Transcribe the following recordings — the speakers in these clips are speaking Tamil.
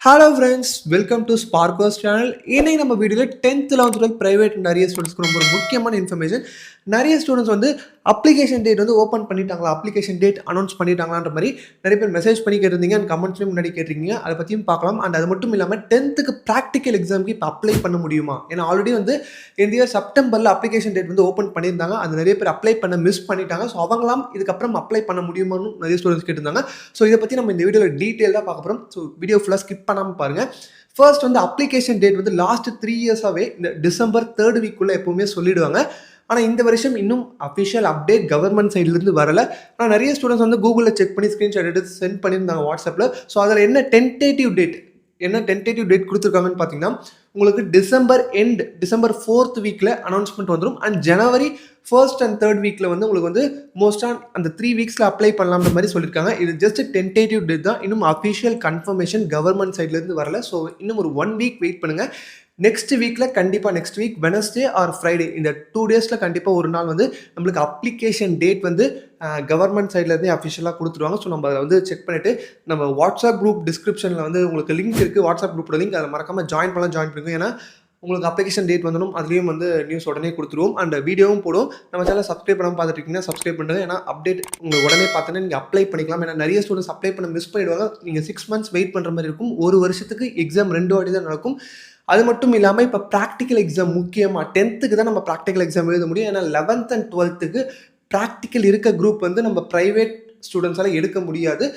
Hello friends, welcome to ஸ்பார்க்கோஸ் channel. இன்னைக்கு நம்ம வீடியோவில் 10th 11th 12th ப்ரைவேட் நிறைய ஸ்டூடெண்ட்ஸ்க்கு ரொம்ப ஒரு முக்கியமான இன்ஃபர்மேஷன். நிறைய ஸ்டூடெண்ட்ஸ் வந்து அப்ளிகேஷன் டேட் வந்து ஓப்பன் பண்ணிட்டாங்களா, அப்ளிகேஷன் டேட் அனௌன்ஸ் பண்ணிட்டாங்களான்ற மாதிரி நிறைய பேர் மெசேஜ் பண்ணி கேட்டிருந்தீங்க அண்ட் கமெண்ட்ஸ்லையும் முன்னாடி கேட்டிருக்கீங்க. அதை பற்றியும் பார்க்கலாம். அண்ட் அது மட்டும் இல்லாமல் 10th ப்ராக்டிக்கல் எக்ஸாமுக்கு இப்போ அப்ளை பண்ண முடியுமா? ஏன்னா ஆல்ரெடி வந்து இந்த இயர் செப்டம்பரில் அப்ளிகேஷன் டேட் வந்து ஓப்பன் பண்ணியிருந்தாங்க. அது நிறைய பேர் அப்ளை பண்ண மிஸ் பண்ணிட்டாங்க. ஸோ அவங்களாம் இதுக்கப்புறம் அப்ளை பண்ண முடியுமான்னு நிறைய ஸ்டூடெண்ட்ஸ் கேட்டிருந்தாங்க. ஸோ இதை பற்றி நம்ம இந்த வீடியோவில் டீட்டெயிலாக பார்க்க போகிறோம். ஸோ வீடியோ ஃபுல்லாக ஸ்கிப் பண்ணாமல் பாருங்கள். ஃபர்ஸ்ட் வந்து அப்ளிகேஷன் டேட் வந்து லாஸ்ட் 3 இயர்ஸாகவே இந்த டிசம்பர் 3rd வீக்குள்ளே எப்போவுமே சொல்லிடுவாங்க. ஆனால் இந்த வருஷம் இன்னும் அஃபிஷியல் அப்டேட் கவர்மெண்ட் சைட்லேருந்து வரலை. ஆனால் நிறைய ஸ்டூடெண்ட்ஸ் வந்து கூகுளில் செக் பண்ணி ஸ்க்ரீன்ஷாட் எடுத்து சென்ட் பண்ணியிருந்தாங்க வாட்ஸ்அப்பில். ஸோ அதில் என்ன டென்டேட்டிவ் டேட் கொடுத்துருக்காங்கன்னு பார்த்தீங்கன்னா, உங்களுக்கு டிசம்பர் 4th வீக்கில் அனௌன்ஸ்மெண்ட் வந்துடும். And January 1st and 3rd வீக்கில் வந்து உங்களுக்கு வந்து மோஸ்ட்டாக அந்த 3 வீக்ஸில் அப்ளை பண்ணலாம்ன்ற மாதிரி சொல்லியிருக்காங்க. இது ஜஸ்ட் டென்டேட்டிவ் டேட் தான். இன்னும் அஃபிஷியல் கன்ஃபர்மேஷன் கவர்மெண்ட் சைட்லேருந்து வரல. ஸோ இன்னும் ஒரு 1 வீக் வெயிட் பண்ணுங்கள். Next week Wednesday R Friday இந்த 2 டேஸில் கண்டிப்பாக ஒரு நாள் வந்து நம்மளுக்கு அப்ளிகேஷன் டேட் வந்து கவர்மெண்ட் சைட்லேருந்தே அஃபிஷியலாக கொடுத்துருவாங்க. ஸோ நம்ம அதை வந்து செக் பண்ணிவிட்டு நம்ம வாட்ஸ்அப் குரூப் டிஸ்கிரிப்ஷனில் வந்து உங்களுக்கு லிங்க் இருக்குது, வாட்ஸ்அப் குரூப்போட லிங்க். அதை மறக்காமல் ஜாயின் பண்ணிக்கோங்க. ஏன்னா உங்களுக்கு அப்ளிகேஷன் டேட் வந்துடும், அதுலேயும் வந்து நியூஸ் உடனே கொடுத்துருவோம். அண்ட் வீடியோவும் போடும். நம்ம சேனல் சப்ஸ்கிரைப் பண்ணாமல் பார்த்துட்டு இருக்கீங்கன்னா சப்ஸ்கிரைப் பண்ணுங்கள். ஏன்னா அப்டேட் உங்களுக்கு உடனே பார்த்தோன்னா நீங்கள் அப்ளை பண்ணிக்கலாம். ஏன்னா நிறைய ஸ்டூடெண்ட்ஸ் அப்ளை பண்ண மிஸ் பண்ணிவிடுவாங்க. நீங்கள் 6 months வெயிட் பண்ணுற மாதிரி இருக்கும். ஒரு வருஷத்துக்கு எக்ஸாம் 2 வாட்டி தான் நடக்கும். அது மட்டும் இல்லாமல் இப்போ ப்ராக்டிக்கல் எக்ஸாம் முக்கியமாக 10th தான் நம்ம ப்ராக்டிக்கல் எக்ஸாம் எழுத முடியும். ஏன்னா 11th and 12th ப்ராக்டிக்கல் இருக்க குரூப் வந்து நம்ம ப்ரைவேட் ஸ்டூடெண்ட்ஸால் எடுக்க முடியாது.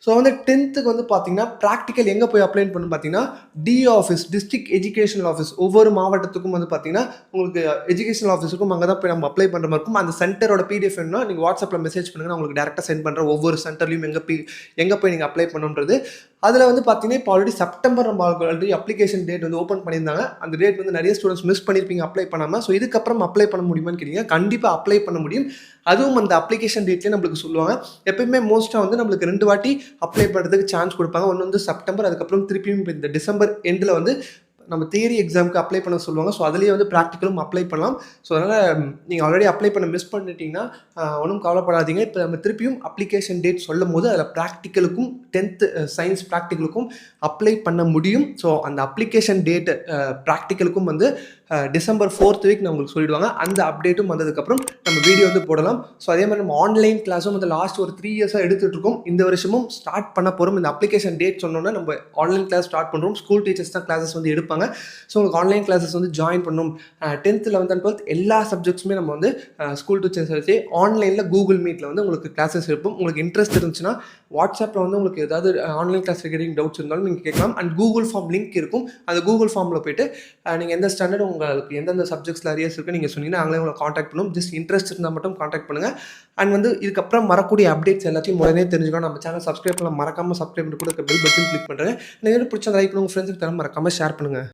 ஸோ வந்து 10th வந்து பார்த்தீங்கன்னா ப்ராக்டிக்கல் எங்கே போய் அப்ளை பண்ணணும் பார்த்தீங்கன்னா, டிஸ்ட்ரிக்ட் எஜுகேஷனல் ஆஃபீஸ். ஒவ்வொரு மாவட்டத்துக்கும் வந்து பார்த்தீங்கன்னா உங்களுக்கு எஜுகேஷனல் ஆஃபீஸுக்கும் அங்கே தான் போய் நம்ம அப்ளை பண்ணுற மாதிரி இருக்கும். அந்த சென்டரோட பிடிஎஃப் வேணும்னா நீங்கள் வாட்ஸ்அப்பில் மெசேஜ் பண்ணுங்கள், நான் உங்களுக்கு டேரெக்டாக சென்ட் பண்ணுறேன். ஒவ்வொரு சென்டர்லையும் எங்கே போய் நீங்கள் அப்ளை பண்ணணுன்றது. அதில் வந்து பார்த்தீங்கன்னா இப்போ ஆல்ரெடி செப்டம்பர் நம்ம ஆல்ரெடி அப்ளிகேஷன் டேட் வந்து ஓப்பன் பண்ணியிருந்தாங்க. அந்த டேட் வந்து நிறைய ஸ்டூடெண்ட்ஸ் மிஸ் பண்ணியிருப்பீங்க அப்ளை பண்ணாமல். ஸோ இதுக்கப்புறம் அப்ளை பண்ண முடியுமான்னு கேட்டீங்க, கண்டிப்பாக அப்ளை பண்ண முடியும். அதுவும் அந்த அப்ளிகேஷன் டேட்லேயே நம்மளுக்கு சொல்லுவாங்க. எப்பயுமே மோஸ்ட்டாக வந்து நம்மளுக்கு 2 வாட்டி அப்ளை பண்ணுறதுக்கு சான்ஸ் கொடுப்பாங்க. ஒன்று வந்து செப்டம்பர், அதுக்கப்புறம் திருப்பியும் இந்த டிசம்பர் எண்டில் வந்து நம்ம தியரி எக்ஸாமுக்கு அப்ளை பண்ண சொல்லுவாங்க. ஸோ அதுலேயே வந்து ப்ராக்டிக்கலும் அப்ளை பண்ணலாம். ஸோ அதனால் நீங்கள் ஆல்ரெடி அப்ளை பண்ண மிஸ் பண்ணிட்டீங்கன்னா ஒன்றும் கவலைப்படாதீங்க. இப்போ நம்ம திருப்பியும் அப்ளிகேஷன் டேட் சொல்லும் போது அதில் ப்ராக்டிக்கலுக்கும் 10th சயின்ஸ் ப்ராக்டிக்கலுக்கும் அப்ளை பண்ண முடியும். ஸோ அந்த அப்ளிகேஷன் டேட்டு ப்ராக்டிக்கலுக்கும் வந்து டிசம்பர் 4th வீக் நம்மளுக்கு சொல்லிடுவாங்க. அந்த அப்டேட்டும் வந்ததுக்கப்புறம் நம்ம வீடியோ வந்து போடலாம். ஸோ அதே மாதிரி நம்ம ஆன்லைன் கிளாஸும் வந்து லாஸ்ட் ஒரு 3 இயர்ஸாக எடுத்துகிட்டு இருக்கோம். இந்த வருஷமும் ஸ்டார்ட் பண்ண போகிறோம். இந்த அப்ளிகேஷன் டேட் சொன்னோன்னா நம்ம ஆன்லைன் கிளாஸ் ஸ்டார்ட் பண்ணுறோம். ஸ்கூல் டீச்சர்ஸ் தான் கிளாஸஸ் வந்து எடுப்பாங்க. ஸோ உங்களுக்கு ஆன்லைன் கிளாஸஸ் வந்து ஜாயின் பண்ணணும். 10th 11th and 12th எல்லா சப்ஜெக்ட்ஸுமே நம்ம வந்து ஸ்கூல் டீச்சர்ஸ் வச்சு ஆன்லைனில் கூகுள் மீட்டில் வந்து உங்களுக்கு கிளாஸஸ் எடுப்போம். உங்களுக்கு இன்ட்ரெஸ்ட் இருந்துச்சுன்னா வாட்ஸ்அப்பில் வந்து உங்களுக்கு ஏதாவது ஆன்லைன் கிளாஸ் ரிலேட்டிங் டவுட்ஸ் இருந்தாலும் நீங்கள் கேட்கலாம். அண்ட் கூகுள் ஃபார்ம் லிங்க் இருக்கும். அந்த கூகுள் ஃபார்மில் போய்ட்டு நீங்கள் எந்த ஸ்டாண்டர்ட் உங்களுக்கு எந்தெந்த சப்ஜெக்ட்ஸில் அரியர்ஸ் இருக்குது நீங்கள் சொன்னீங்கன்னா நாங்களே உங்களை காண்டாக்ட் பண்ணுவோம். ஜஸ்ட் இன்ட்ரெஸ்ட் இருந்தால் மட்டும் காண்டாக்ட் பண்ணுங்கள். அண்ட் வந்து இதுக்கப்புறம் வரக்கூடிய அப்டேட்ஸ் எல்லாத்தையும் உடனே தெரிஞ்சுக்கணும். நம்ம சேனல் சப்ஸ்கிரைப் பண்ணலாம், மறக்காமல் சப்ஸ்கிரைப் பண்ணி கூட பெல் பட்டன் கிளிக் பண்ணுறேன். நீங்கள் பிடிச்ச லைக் பண்ணுங்கள், உங்கள் ஃப்ரெண்ட்ஸுக்கு தர மறக்காமல் ஷேர் பண்ணுங்கள்.